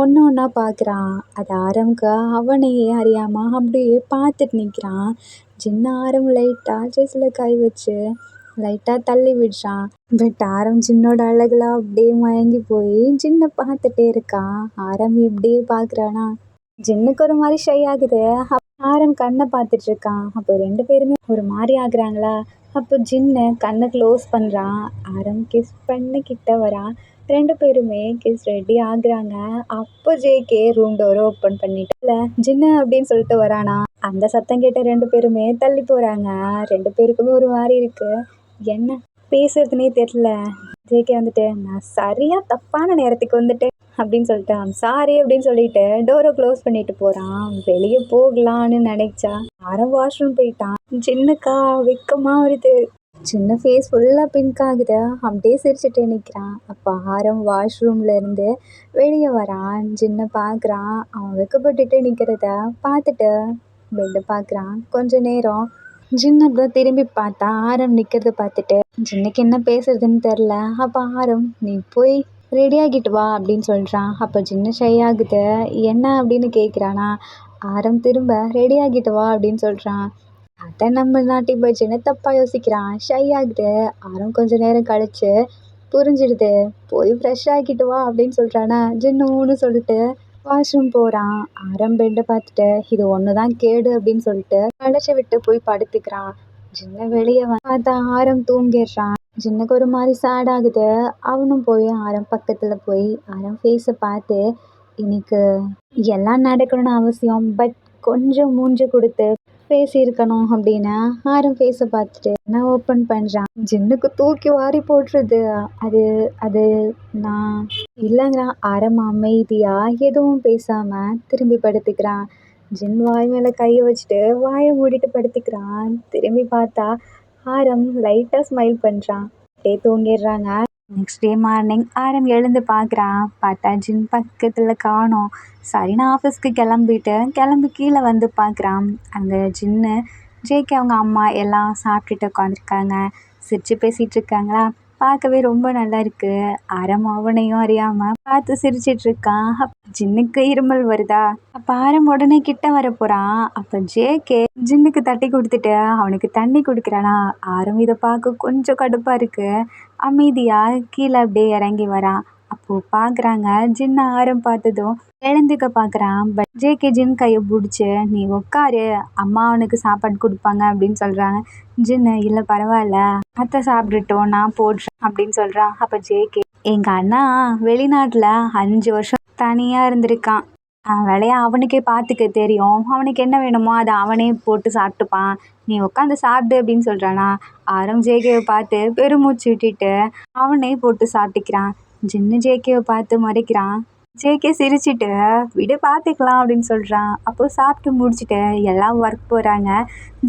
ஒன்று ஒன்றா பார்க்குறான். அது ஆரம்க்கு அவனையே அறியாமல் அப்படியே பார்த்துட்டு நிற்கிறான். ஜின்னு ஆரம் லைட்டாக செஸ்ஸில் கை வச்சு லைட்டாக தள்ளி விடுறான். பட் ஆரம் ஜின்னோட அழகுல அப்படியே மயங்கி போய் ஜின்னை பார்த்துட்டே இருக்கான். ஆரம் இப்படியே பார்க்குறானா. ஜின்னுக்கு ஒரு மாதிரி ஷை ஆகுது. ஆரம் கண்ணை பார்த்துட்டு இருக்கான். அப்போ 2 பேருமே ஒரு மாதிரி ஆகுறாங்களா. அப்போ ஜின்னு கண்ணை க்ளோஸ் பண்ணுறான். ஆரம் கிஸ் பண்ண கிட்ட வரான். 2 பேருமே கிஸ் ரெடி ஆகுறாங்க. அப்போ ஜேகே ரூம் டோரை ஓப்பன் பண்ணிட்டு இல்லை ஜின்னு அப்படின்னு சொல்லிட்டு வரானா. அந்த சத்தம் கேட்ட 2 பேருமே தள்ளி போகிறாங்க. 2 பேருக்குமே ஒரு மாதிரி இருக்குது. என்ன பேசுறதுனே தெரில. ஜேகே வந்துட்டு நான் சரியாக தப்பான நேரத்துக்கு வந்துட்டேன் அப்படின்னு சொல்லிட்டு சாரி அப்படின்னு சொல்லிட்டு டோரை க்ளோஸ் பண்ணிட்டு போகிறான். வெளியே போகலான்னு நினைச்சா ஆரம் வாஷ்ரூம் போயிட்டான். சின்னக்கா வெக்கமாக வருது. சின்ன ஃபேஸ் ஃபுல்லாக பிங்க் ஆகுது. அப்படியே சிரிச்சுட்டே நிற்கிறான். அப்போ ஆரம் வாஷ்ரூமில் இருந்து வெளியே வரான். சின்ன பார்க்குறான். அவன் வெக்கப்பட்டுட்டு நிற்கிறத பார்த்துட்டு பெட்டை பார்க்குறான். கொஞ்ச நேரம் ஜின்னு அப்படியே திரும்பி பார்த்தா ஆரம் நிற்கிறத பார்த்துட்டு ஜின்னுக்கு என்ன பேசுறதுன்னு தெரில. அப்போ ஆரம் நீ போய் ரெடி ஆகிட்டு வா அப்படின்னு சொல்கிறான். அப்போ ஜின்னு ஷை ஆகுது. என்ன அப்படின்னு கேட்குறானா. ஆரம் திரும்ப ரெடி ஆகிட்டு வா அப்படின்னு சொல்கிறான். அதை நம்ம நாட்டி பஜ்ஜின்னு தப்பாக யோசிக்கிறான். ஷை ஆகுது. ஆரம் கொஞ்சம் நேரம் கழிச்சு புரிஞ்சிடுது. போய் ஃப்ரெஷ் ஆகிட்டு வா அப்படின்னு சொல்கிறானா. ஜின்னு சொல்லிட்டு வாஷ்ரூம் போகிறான். ஆரம் பெட்டை பார்த்துட்டு இது ஒன்று தான் கேடு அப்படின்னு சொல்லிட்டு கடைச்சி விட்டு போய் படுத்துக்கிறான். ஜின்னு வெளியே பார்த்தா ஆரம் தூங்கிடுறான். ஜின்னுக்கு ஒரு மாதிரி சேட் ஆகுது. அவனும் போய் ஆரம் பக்கத்தில் போய் ஆரம் ஃபேஸை பார்த்து இன்னைக்கு எல்லாம் நடக்கணும்னு அவசியம், பட் கொஞ்சம் மூஞ்சி கொடுத்து பேசியிருக்கணும் அப்படின்னு ஆரம் ஃபேஸை பார்த்துட்டு நான் ஓப்பன் பண்ணுறான். ஜின்னுக்கு தூக்கி வாரி போட்டுருது. அது அது நான் இல்லைங்கிறான். ஆரம் அமைதியாக எதுவும் பேசாமல் திரும்பி படுத்துக்கிறான். ஜின் வாய் மேலே கையை வச்சுட்டு வாயை மூடிட்டு படுத்துக்கிறான். திரும்பி பார்த்தா ஆரம் லைட்டாக ஸ்மைல் பண்ணுறான். அப்படியே தூங்கிடுறாங்க. நெக்ஸ்ட் டே மார்னிங் ஆரம் எழுந்து பார்க்குறான். பார்த்தா ஜின் பக்கத்தில் காணோம். சரி நான் ஆஃபீஸ்க்கு கிளம்பி கீழே வந்து பார்க்குறான். அங்கே ஜின்னு ஜேகே அவங்க அம்மா எல்லாம் சாப்பிட்டுட்டு உட்காந்துருக்காங்க. சிரித்து பேசிகிட்டு இருக்காங்களா. பார்க்கவே ரொம்ப நல்லா இருக்கு. ஆரம் அவனையும் அறியாம பார்த்து சிரிச்சிட்டு இருக்கான். ஜின்னுக்கு இருமல் வருதா? அப்ப ஆரம் உடனே கிட்ட வர போறான். அப்ப ஜேகே ஜின்னுக்கு தட்டி கொடுத்துட்டு அவனுக்கு தண்ணி குடிக்கிறானா. ஆரம் இதை பார்க்க கொஞ்சம் கடுப்பா இருக்கு. அமைதியா கீழே அப்படியே இறங்கி வரான். அப்போ பாக்குறாங்க ஜின்ன ஆரம் பார்த்ததும் எழுந்துக்க பாக்குறான். பட் ஜேகே ஜின் கையை பிடிச்சு நீ உட்காரு, அம்மா அவனுக்கு சாப்பாடு கொடுப்பாங்க அப்படின்னு சொல்றாங்க. ஜின்னு இல்ல பரவாயில்ல, அத்தை சாப்பிட்டுட்டோம், நான் போடுறேன் அப்படின்னு சொல்றான். அப்ப ஜேகே எங்க அண்ணா வெளிநாட்டுல 5 வருஷம் தனியா இருந்திருக்கான். வேலையை அவனுக்கே பார்த்துக்க தெரியும். அவனுக்கு என்ன வேணுமோ அதை அவனே போட்டு சாப்பிட்டுப்பான். நீ உட்காந்து சாப்பிடு அப்படின்னு சொல்றானா. ஆரம் ஜேகேவை பார்த்து பெருமூச்சு விட்டுட்டு அவனே போட்டு சாப்பிட்டுக்கிறான். ஜின்னு ஜேகேவை பார்த்து மறைக்கிறான். ஜேகே சிரிச்சிட்டு விடு பார்த்துக்கலாம் அப்படின்னு சொல்றான். அப்போ சாப்பிட்டு முடிச்சுட்டு எல்லாம் ஒர்க் போறாங்க.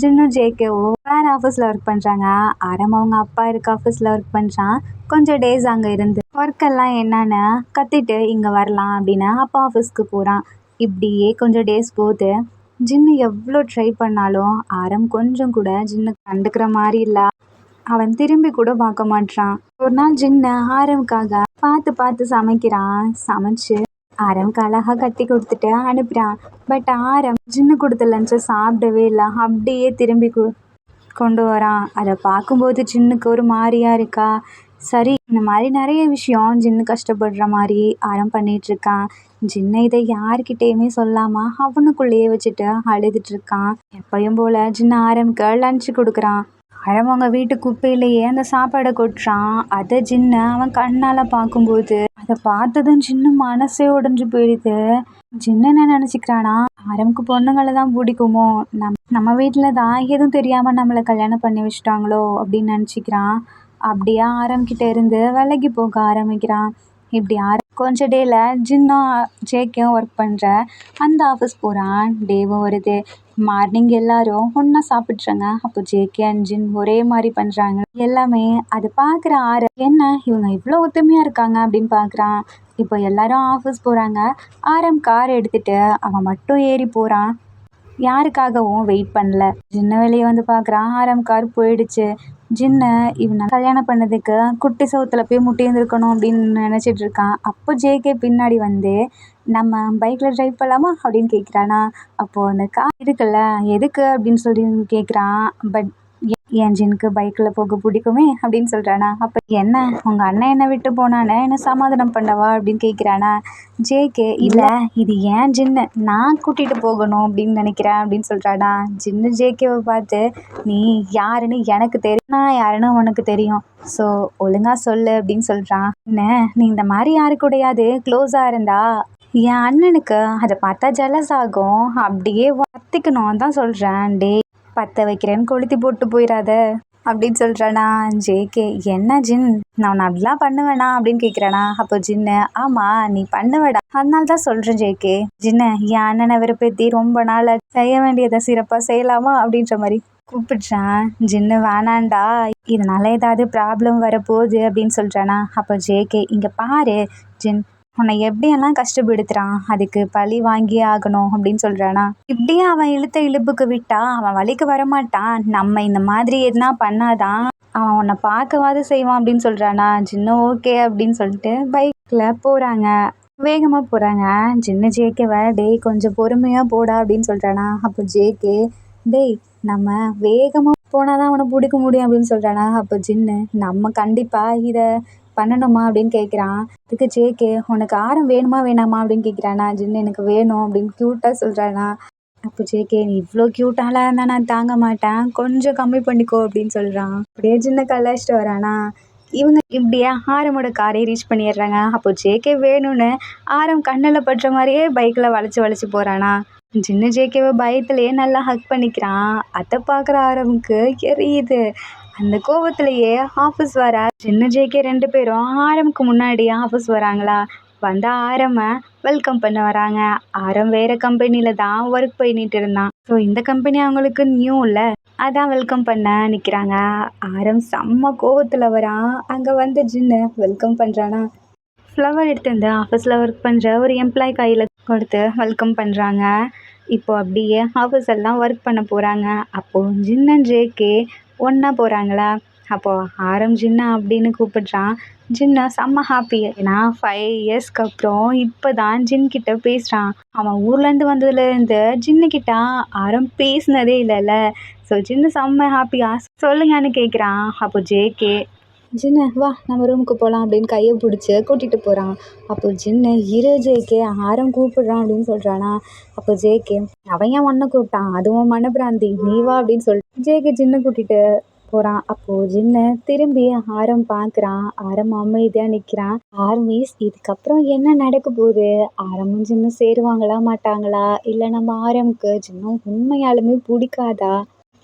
ஜின்னும் ஜேகேவும் வேற ஆஃபீஸில் ஒர்க் பண்ணுறாங்க. ஆரம் அவங்க அப்பா இருக்க ஆஃபீஸில் ஒர்க் பண்ணுறான். கொஞ்சம் டேஸ் அங்கே இருந்து ஒர்க்கெல்லாம் என்னன்னு கத்திட்டு இங்கே வரலாம் அப்படின்னு அப்பா ஆஃபீஸ்க்கு போகிறான். இப்படியே கொஞ்சம் டேஸ் போகுது. ஜின்னு எவ்வளோ ட்ரை பண்ணாலும் ஆரம் கொஞ்சம் கூட ஜின்னு கண்டுக்கிற மாதிரி இல்லை. அவன் திரும்பி கூட பார்க்க மாட்டான். ஒரு நாள் ஜின்னு ஆரம்காக பார்த்து பார்த்து சமைக்கிறான். சமைச்சு ஆரம்க்கு அழகா கட்டி கொடுத்துட்டு அனுப்புறான். பட் ஆரம் ஜின்னு கொடுத்த லஞ்சை சாப்பிடவே இல்லை. அப்படியே திரும்பி கொண்டு வரான். அதை பார்க்கும்போது ஜின்னுக்கு ஒரு மாதிரியா இருக்கா. சரி, இந்த மாதிரி நிறைய விஷயம் ஜின்னு கஷ்டப்படுற மாதிரி ஆரம் பண்ணிட்டு இருக்கான். ஜின்னை இதை யார்கிட்டயுமே சொல்லாம அவனுக்குள்ளேயே வச்சுட்டு அழுதுட்டு இருக்கான். எப்பயும் போல ஜின்னு ஆரம்க்கு லஞ்சு கொடுக்குறான். ஆரம் அவங்க வீட்டு குப்பையிலேயே அந்த சாப்பாடை கொட்டுறான். அதை ஜின்னு அவன் கண்ணால பார்க்கும்போது அதை பார்த்ததும் ஜின்னு மனசே உடைஞ்சு போயிடுது. ஜின்னு என்ன நினைச்சுக்கிறானா, ஆரம்க்கு பொண்ணுங்களை தான் பிடிக்குமோ, நம்ம வீட்டில் தான் எதுவும் தெரியாம நம்மளை கல்யாணம் பண்ணி வச்சுட்டாங்களோ அப்படின்னு நினச்சிக்கிறான். அப்படியே ஆரம்கிட்ட இருந்து விலகி போக ஆரம்பிக்கிறான். இப்படி கொஞ்சம் டேல ஜின்னும் ஜேகேவும் ஒர்க் பண்ணுற அந்த ஆஃபீஸ் போகிறான். டேவும் வருது. மார்னிங் எல்லாரும் ஒன்றா சாப்பிட்றாங்க. அப்போ ஜேகே அண்ட் ஜின் ஒரே மாதிரி பண்ணுறாங்க எல்லாமே. அது பார்க்குற ஆரம் என்ன இவங்க இவ்வளோ ஒத்துமையாக இருக்காங்க அப்படின்னு பார்க்குறான். இப்போ எல்லாரும் ஆஃபீஸ் போகிறாங்க. ஆரம் கார் எடுத்துகிட்டு அவன் மட்டும் ஏறி போகிறான். யாருக்காகவும் வெயிட் பண்ணல. ஜின்ன வெளியே வந்து பார்க்குறான். ஆரம் கார் போயிடுச்சு. ஜின்னை இவனை கல்யாணம் பண்ணதுக்கு குட்டி சவுத்தில் போய் முட்டியிருந்துருக்கணும் அப்படின்னு நினச்சிட்டு இருக்கான். அப்போ ஜேகே பின்னாடி வந்து நம்ம பைக்கில் ட்ரைவ் பண்ணலாமா அப்படின்னு கேட்குறானா. அப்போது அந்த கார் இருக்குல்ல எதுக்கு அப்படின்னு சொல்லி கேட்குறான். பட் என் ஜின்னுக்கு பைக்கில் போக பிடிக்குமே அப்படின்னு சொல்கிறானா. அப்போ என்ன உங்கள் அண்ணன் என்னை விட்டு போனானே என்ன சமாதானம் பண்ணவா அப்படின்னு கேட்குறானா. ஜேகே இல்லை இது ஏன் ஜின்னு நான் கூட்டிகிட்டு போகணும் அப்படின்னு நினைக்கிறேன் அப்படின்னு சொல்கிறானா. ஜின்னு ஜேகேவை பார்த்து நீ யாருன்னு எனக்கு தெரியும், நான் யாருன்னு உனக்கு தெரியும், ஸோ ஒழுங்காக சொல்லு அப்படின்னு சொல்கிறான். என்ன நீ இந்த மாதிரி யாரு கூடயாவது க்ளோஸாக இருந்தா என் அண்ணனுக்கு அதை பார்த்தா ஜெலஸ் ஆகும், அப்படியே வத்திக்கணும் தான் சொல்கிறேன். டே பற்ற வைக்கிறேன்னு கொளுத்தி போட்டு போயிடாத அப்படின்னு சொல்கிறானா. ஜேகே என்ன ஜின் நான் அப்படிலாம் பண்ணுவேனா அப்படின்னு கேட்குறானா. அப்போ ஜின்னு ஆமாம் நீ பண்ணுவேடா, அதனால தான் சொல்கிறேன் ஜேகே. ஜின்னு என் அண்ணனை விருப்பத்தி ரொம்ப நாள் செய்ய வேண்டியதை சிறப்பாக செய்யலாமா அப்படின்ற மாதிரி கூப்பிடுறான். ஜின்னு வேணாண்டா, இதனால ஏதாவது ப்ராப்ளம் வரப்போகுது அப்படின்னு சொல்கிறானா. அப்போ ஜேகே இங்கே பாரு ஜின் உன்னை எப்படியெல்லாம் கஷ்டப்படுத்துறான், அதுக்கு பழி வாங்கியே ஆகணும் அப்படின்னு சொல்கிறானா. இப்படியே அவன் இழுத்த இழுப்புக்கு விட்டா அவன் வழிக்கு வரமாட்டான், நம்ம இந்த மாதிரி எதுனா பண்ணாதான் அவன் உன்னை பார்க்கவாது செய்வான் அப்படின்னு சொல்கிறானா. ஜின்னு ஓகே அப்படின்னு சொல்லிட்டு பைக்கில் போகிறாங்க. வேகமாக போகிறாங்க. ஜின்னு ஜேகேவை டேய் கொஞ்சம் பொறுமையாக போடா அப்படின்னு சொல்கிறானா. அப்போ ஜேகே டேய் நம்ம வேகமாக போனால் தான் அவனை பிடிக்க முடியும் அப்படின்னு சொல்கிறானா. அப்போ ஜின்னு நம்ம கண்டிப்பாக இதை பண்ணணுமா அப்படின்னு கேட்குறான். அதுக்கு ஜேகே உனக்கு ஆரம் வேணுமா வேணாமா அப்படின்னு கேட்குறானா. ஜின்னு எனக்கு வேணும் அப்படின்னு க்யூட்டாக சொல்கிறானா. அப்போ ஜேகே நீ இவ்வளோ க்யூட்டாலாம் இருந்தால் நான் தாங்க மாட்டேன், கொஞ்சம் கம்மி பண்ணிக்கோ அப்படின்னு சொல்கிறான். அப்படியே ஜின்னை கலாச்சிட்டு வரானா. இவங்க இப்படியே ஆரமோட காரை ரீச் பண்ணிடுறாங்க. அப்போ ஜேகே வேணும்னு ஆரம் கண்ணில் படுற மாதிரியே பைக்கில் வளைச்சி போகிறானா. ஜின்னு ஜேகேவை பயத்துலேயே நல்லா ஹக் பண்ணிக்கிறான். அதை பார்க்குற ஆரமுக்கு எரியுது. அந்த கோபத்திலேயே ஆஃபீஸ் வர ஜின்னு ஜேகே 2 பேரும் ஆரமுக்கு முன்னாடி ஆஃபீஸ் வராங்களா. வந்து ஆரமை வெல்கம் பண்ண வராங்க. ஆரம் வேறு கம்பெனியில் தான் ஒர்க் பண்ணிட்டு இருந்தான். ஸோ இந்த கம்பெனி அவங்களுக்கு நியூ இல்லை, அதான் வெல்கம் பண்ண நிற்கிறாங்க. ஆரம் செம்ம கோவத்தில் வரான். அங்கே வந்து ஜின்னு வெல்கம் பண்ணுறானா. ஃப்ளவர் எடுத்து வந்து ஆஃபீஸில் ஒர்க் பண்ணுற ஒரு எம்ப்ளாய் கையில் கொடுத்து வெல்கம் பண்ணுறாங்க. இப்போ அப்படியே ஆஃபீஸ் எல்லாம் ஒர்க் பண்ண போகிறாங்க. அப்போது ஜின் அண்ட் ஜேகே ஒன்றா போகிறாங்களா. அப்போது ஆரம் ஜின்னா அப்படின்னு கூப்பிடுறான். ஜின்னா செம்ம ஹாப்பி. ஏன்னா 5 இயர்ஸ்க்கு அப்புறம் இப்போ தான் ஜின்கிட்ட பேசுகிறான். அவன் ஊர்லேருந்து வந்ததுலேருந்து ஜின்னுக்கிட்ட ஆரம் பேசினதே இல்லைல்ல. ஸோ ஜின்னு செம்ம ஹாப்பியா சொல்லுங்கன்னு கேட்குறான். அப்போ ஜேகே ஜின்னு வா நம்ம ரூமுக்கு போகலாம் அப்படின்னு கையை பிடிச்சி கூட்டிகிட்டு போகிறான். அப்போ ஜின்னு இரு ஜேகே ஆரம் கூப்பிடுறான் அப்படின்னு சொல்கிறானா. அப்போ ஜேகே அவன் ஏன் ஒன்றை கூப்பிட்டான், அதுவும் மனப்பிராந்தி, நீ வா அப்படின்னு சொல்லிட்டு ஜேகே ஜின்னு கூட்டிகிட்டு போகிறான். அப்போது ஜின்னு திரும்பி ஆரம் பார்க்குறான். ஆரம் அமைதியாக நிற்கிறான். ஆர்மிஸ் இதுக்கப்புறம் என்ன நடக்க போகுது, ஆரமும் ஜின்னும் சேருவாங்களா மாட்டாங்களா, இல்லை நம்ம ஆரமுக்கு ஜின்னும் உண்மையாலுமே பிடிக்காதா,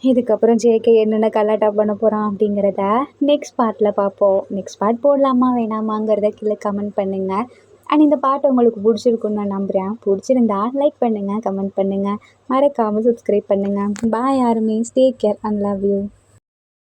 இதுக்கப்புறம் ஜேகே என்னென்ன கலாட்டா பண்ண போகிறான் அப்படிங்கிறத நெக்ஸ்ட் பார்ட்டில் பார்ப்போம். நெக்ஸ்ட் பார்ட் போடலாமா வேணாமாங்கிறத கீழே கமெண்ட் பண்ணுங்கள். அண்ட் இந்த பாட்டு உங்களுக்கு பிடிச்சிருக்குன்னு நான் நம்புகிறேன். பிடிச்சிருந்தா லைக் பண்ணுங்கள், கமெண்ட் பண்ணுங்கள், மறக்காமல் சப்ஸ்கிரைப் பண்ணுங்கள். Bye army, take care and love you.